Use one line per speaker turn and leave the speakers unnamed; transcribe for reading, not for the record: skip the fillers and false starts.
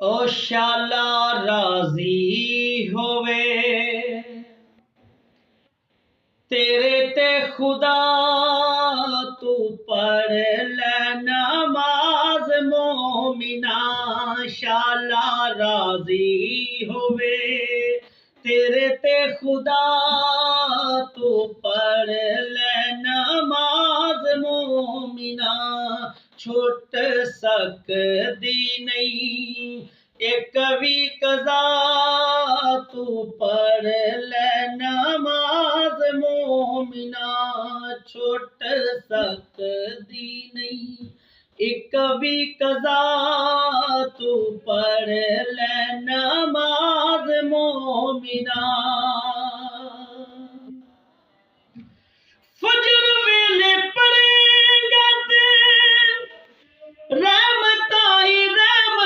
ओ शाला राजी होवे तेरे ते खुदा, तू पढ़ ले नमाज मोमिना। शाला राजी होवे तेरे ते खुदा, तू पढ़ ले नमाज मोमिना। छुट सकदी नहीं एक भी कज़ा, तू पढ़ ले नमाज मोमिना। छुट सकदी नहीं एक भी कज़ा, तू पढ़ ले नमाज मोमिना।